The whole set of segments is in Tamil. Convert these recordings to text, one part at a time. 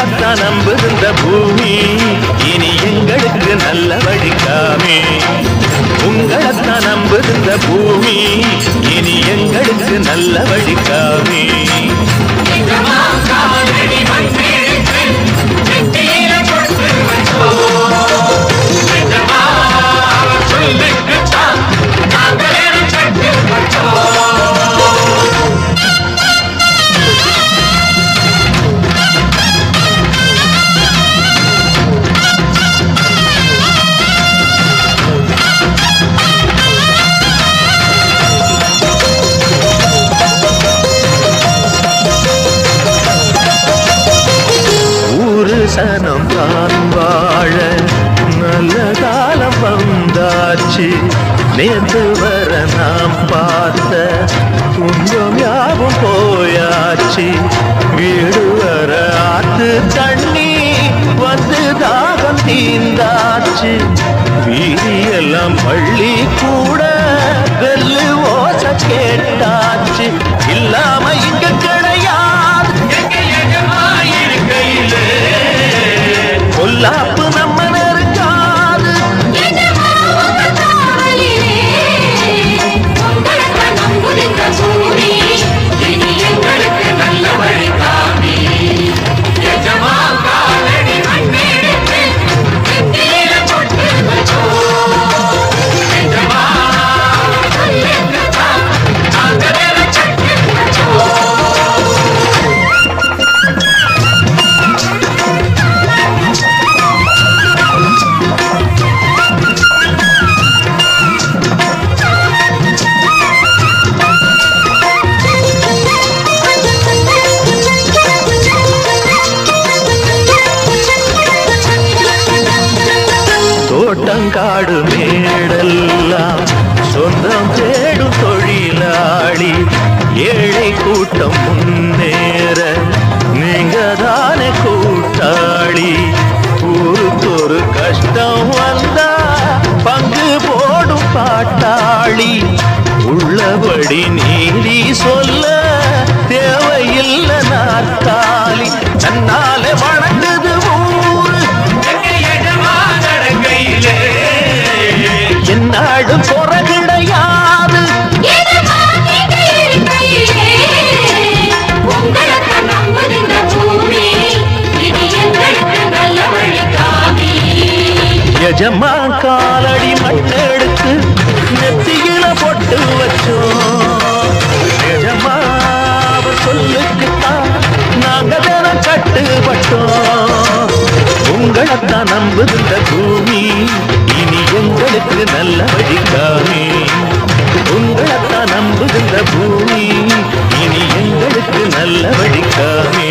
உங்களைத்தான் நம்புகின்ற பூமி இனி எங்களுக்கு நல்ல வழிக்காமே. உங்களைத்தான் நம்புகின்ற பூமி இனி எங்களுக்கு நல்ல வழிக்காமே. சனம் தான் வாழ நல்ல காலம் வந்தாச்சு. நேற்று வர நாம் பார்த்த துன்பம் யாவும் போயாச்சு. வீடு வர ஆத்து தண்ணி வந்து தாகம் தீந்தாச்சு. வீதியெல்லாம் பள்ளி கூட வெள்ளு ஓச கேட்டாச்சு. இல்லாம இங்க கிடையாது பொல்லாப்பு நம்ம நெருங்காது. தோட்டங்காடு மேடெல்லாம் சொந்தம் தேடும் தொழிலாளி. ஏழை கூட்டம் முன்னேற நீங்க தானே கூட்டாளி. ஊருக்கொரு கஷ்டம் வந்தா பங்கு போடும் பாட்டாளி. உள்ளபடி நீதி சொல்ல தேவையில்லை நாற்காலி. தன்னாலே வணங்குது என்னாடும் குற கிடையாது. எஜமா காலடி மண்ணெடுத்து நெத்தியில பொட்டு வச்சோம். எஜமா சொல்லுக்குத்தான் நாங்க தினம் கட்டுப்பட்டோம். உங்களைத்தான் நம்புகின்ற பூமி இனி எங்களுக்கு நல்ல வழிக்காமே. உங்களைத்தான் நம்புகின்ற பூமி இனி எங்களுக்கு நல்ல வழிக்காமே.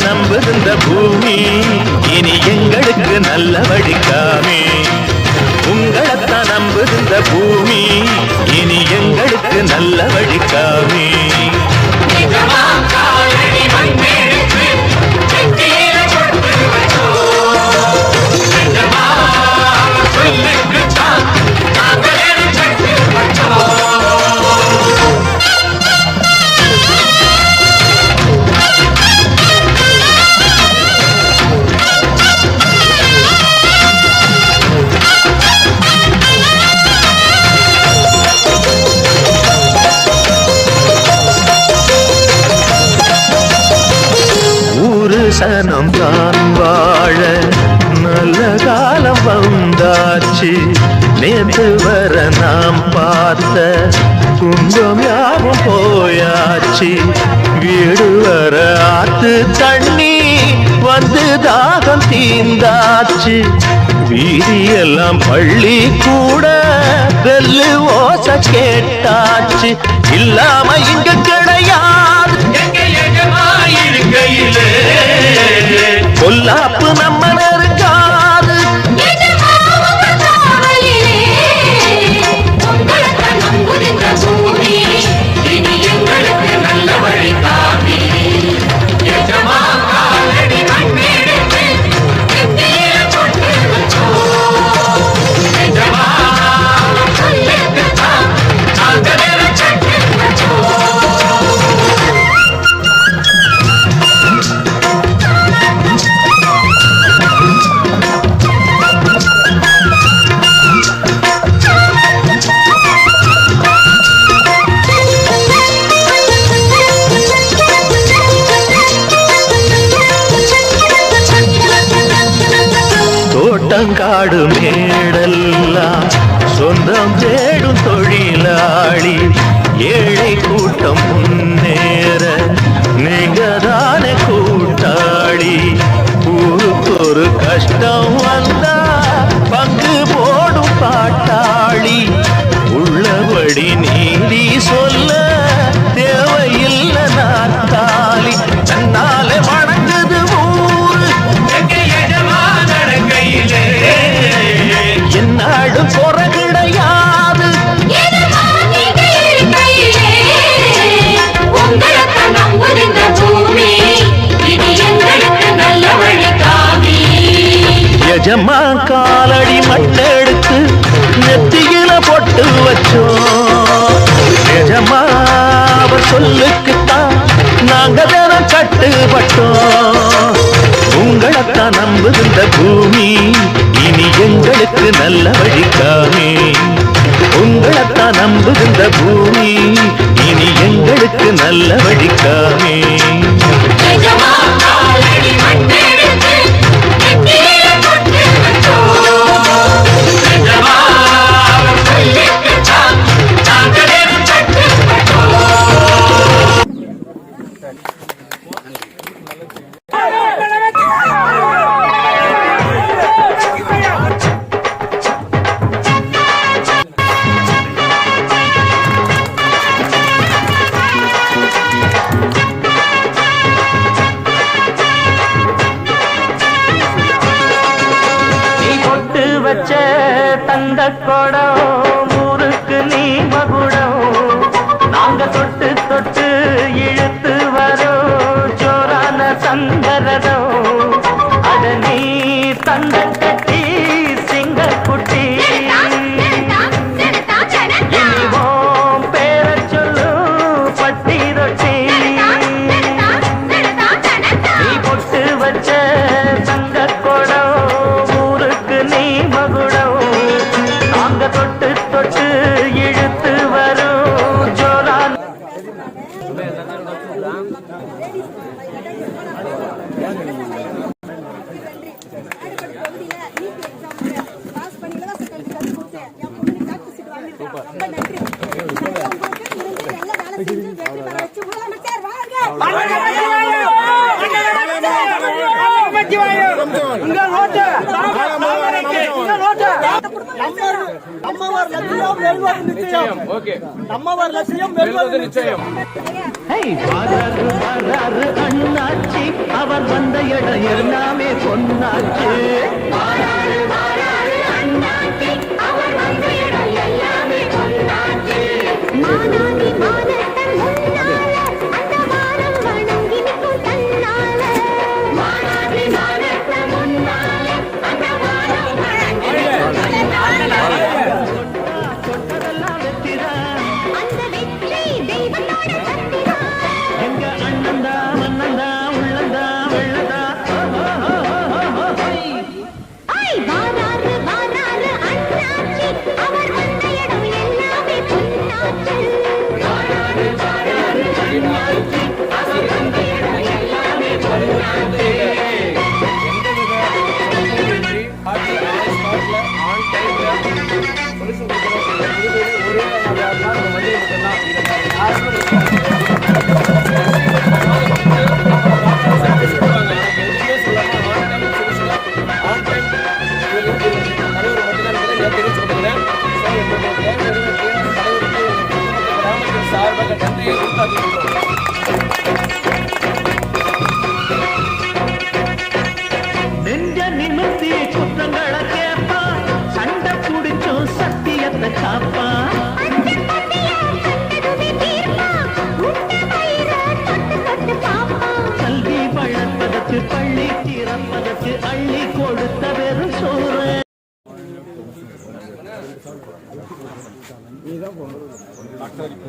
நம்புகின்ற பூமி இனி எங்களுக்கு நல்ல வழிக்காமே. உங்களைத்தான் நம்புகின்ற பூமி இனி எங்களுக்கு நல்ல வழிக்காமே. சனம் தான் வாழ நல்ல காலம் வந்தாச்சு. நேற்று வர நாம் பார்த்த துன்பம் யாவும் போயாச்சு. வீடு வர ஆத்து தண்ணி வந்து தாகம் தீந்தாச்சு. வீதியெல்லாம் பள்ளி கூட வெல்லு ஓச கேட்டாச்சு. இல்லாம இங்க கிடையாது இருக்கையிலே பொல்லாப்பு நம்ம நெருங்காது. தோட்டங்காடு மேடெல்லாம் சொந்தம் தேடும் தொழிலாளி. ஏழை கூட்டம் முன்னேற நீங்க தானே கூட்டாளி. ஊருக்கு ஒரு கஷ்டம் வந்தா பங்கு போடும் பாட்டாளி. உள்ளபடி நீதி சொல்ல தேவையில்லை நாத்தாளி. தன்னாலே வணங்குது ஊரு என்னாடும் குற கிடையாது. எஜமா காலடி மட்டெடுத்து நெத்தியில பொட்டு வச்சோம். எஜமா அவர் சொல்லுக்குத்தான் நாங்க தினம் கட்டுப்பட்டோம். உங்களைத்தான் நம்புகின்ற பூமி இனி எங்களுக்கு நல்ல வழிக்காமே. உங்களைத்தான் நம்புகின்ற பூமி இனி எங்களுக்கு நல்ல வழிக்காமே. தந்த கொடம் ஊருக்கு நீ மகுடம். நாங்க தொட்டு தொட்டு இழுத்து வரோம் ஜோரான சங்கரதம். அட நீ தந்த கட்டி சிங்க குட்டி இனிவோம் பேர சொல்லு பட்டி ரொட்டி. நீ பொட்டு வச்ச தங்க கொடம் ஊருக்கு நீ மகுடம். தொட்டு தொட்டு இழுத்து வரும் ஜோரான். அண்ணாச்சி அவர் வந்த இடம் எல்லாமே பொன்னாச்சு. அவர் வந்த இடம் எல்லாமே பொன்னாச்சு.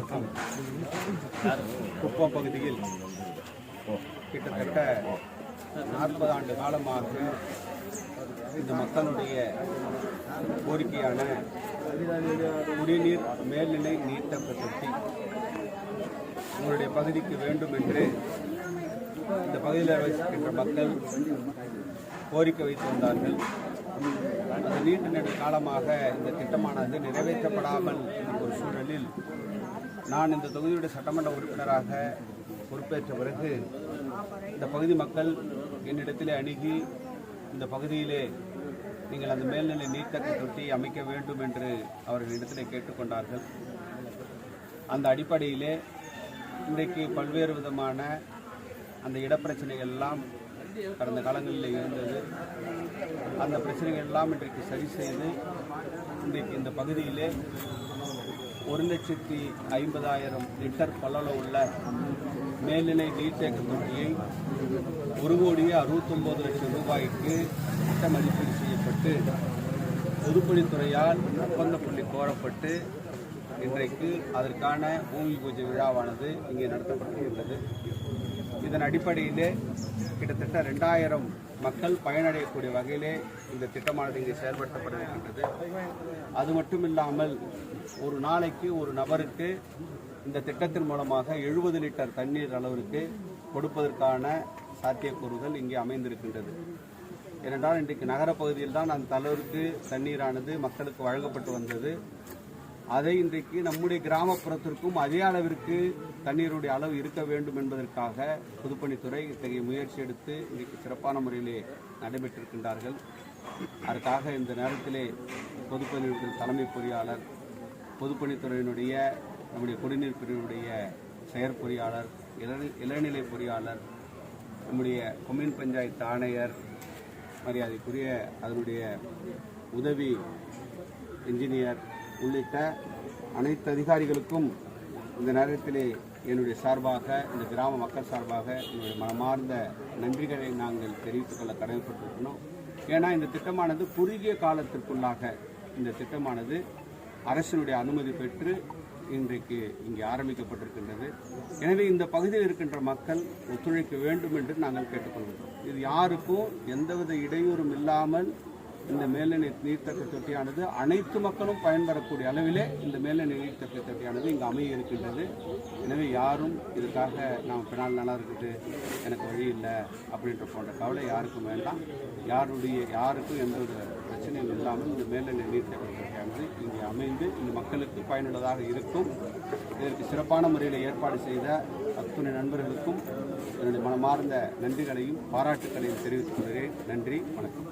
இருக்கும் குப்பம் பகுதியில் கிட்டத்தட்ட 40 ஆண்டு காலமாக இந்த மக்களுடைய கோரிக்கையான குடிநீர் மேல்நிலை நீர்த்தக்க தொட்டி உங்களுடைய பகுதிக்கு வேண்டும் என்று இந்த பகுதியில் வசிக்கின்ற மக்கள் கோரிக்கை வைத்து வந்தார்கள். அது நீண்ட நெடு காலமாக இந்த திட்டமானது நிறைவேற்றப்படாமல் ஒரு சூழலில் நான் இந்த தொகுதியுடைய சட்டமன்ற உறுப்பினராக பொறுப்பேற்ற பிறகு இந்த பகுதி மக்கள் என்னிடத்திலே அணுகி இந்த பகுதியிலே நீங்கள் அந்த மேல்நிலை நீர்த்தக்க தொட்டி அமைக்க வேண்டும் என்று அவர்களிடத்திலே கேட்டுக்கொண்டார்கள். அந்த அடிப்படையிலே இன்றைக்கு பல்வேறு விதமான அந்த இடப்பிரச்சனைகள் எல்லாம் கடந்த காலங்களில் இருந்தது. அந்த பிரச்சனைகள் எல்லாம் இன்றைக்கு சரி செய்து இன்றைக்கு இந்த பகுதியிலே 1,50,000 லிட்டர் கொள்ளளவு உள்ள மேல்நிலை நீர்த்தேக்க தொட்டியை 1,69,00,000 ரூபாய்க்கு திட்ட மதிப்பீடு செய்யப்பட்டு பொதுப்பணித்துறையால் ஒப்பந்த புள்ளி கோரப்பட்டு இன்றைக்கு அதற்கான பூமி பூஜை விழாவானது இங்கே நடத்தப்பட்டிருக்கிறது. இதன் அடிப்படையிலே கிட்டத்தட்ட 2000 மக்கள் பயனடையக்கூடிய வகையிலே இந்த திட்டமானது இங்கே செயல்படுத்தப்பட இருக்கின்றது. அது மட்டுமில்லாமல் ஒரு நாளைக்கு ஒரு நபருக்கு இந்த திட்டத்தின் மூலமாக 70 லிட்டர் தண்ணீர் அளவிற்கு கொடுப்பதற்கான சாத்தியக்கூறுகள் இங்கே அமைந்திருக்கின்றது. ஏனென்றால் இன்றைக்கு நகரப்பகுதியில் தான் அந்த அளவிற்கு தண்ணீரானது மக்களுக்கு வழங்கப்பட்டு வந்தது. அதை இன்றைக்கு நம்முடைய கிராமப்புறத்திற்கும் அதே அளவிற்கு தண்ணீருடைய அளவு இருக்க வேண்டும் என்பதற்காக பொதுப்பணித்துறை இத்தகைய முயற்சி எடுத்து இன்றைக்கு சிறப்பான முறையிலே நடைபெற்றிருக்கின்றார்கள். அதற்காக இந்த நேரத்திலே பொதுப்பணித்துறை தலைமை பொறியாளர், பொதுப்பணித்துறையினுடைய நம்முடைய குடிநீர் பிரிவினுடைய செயற்பொறியாளர், இளநிலை பொறியாளர், நம்முடைய கொம்யூன் பஞ்சாயத்து ஆணையர், மரியாதைக்குரிய அதனுடைய உதவி இன்ஜினியர் உள்ளிட்ட அனைத்து அதிகாரிகளுக்கும் இந்த நேரத்திலே என்னுடைய சார்பாக, இந்த கிராம மக்கள் சார்பாக என்னுடைய மனமார்ந்த நன்றிகளை நாங்கள் தெரிவித்துக் கொள்ள கடமைப்பட்டிருக்கிறோம். ஏன்னா இந்த திட்டமானது குறுகிய காலத்திற்குள்ளாக இந்த திட்டமானது அரசினுடைய அனுமதி பெற்று இன்றைக்கு இங்கே ஆரம்பிக்கப்பட்டிருக்கின்றது. எனவே இந்த பகுதியில் இருக்கின்ற மக்கள் ஒத்துழைக்க வேண்டும் என்று நாங்கள் கேட்டுக்கொள்கிறோம். இது யாருக்கும் எந்தவித இடையூறும் இல்லாமல் இந்த மேல்நிலை நீர்த்தக்க தொட்டியானது அனைத்து மக்களும் பயன்பெறக்கூடிய அளவிலே இந்த மேல்நிலை நீர்த்தக்க தொட்டியானது இங்கு அமைய இருக்கின்றது. எனவே யாரும் இதுக்காக நாம் பின்னால் நல்லா இருக்குது, எனக்கு வழி இல்லை அப்படின்ற போன்ற கவலை யாருக்கும் வேண்டாம். யாருக்கும் எந்த ஒரு பிரச்சனையும் இல்லாமல் இந்த மேல்நிலை நீர்த்தக்க தொட்டியானது இங்கே அமைந்து இந்த மக்களுக்கு பயனுள்ளதாக இருக்கும். இதற்கு சிறப்பான முறையில் ஏற்பாடு செய்த அத்துணை நண்பர்களுக்கும் என்னுடைய மனமார்ந்த நன்றிகளையும் பாராட்டுக்களையும் தெரிவித்துக் கொள்கிறேன். நன்றி, வணக்கம்.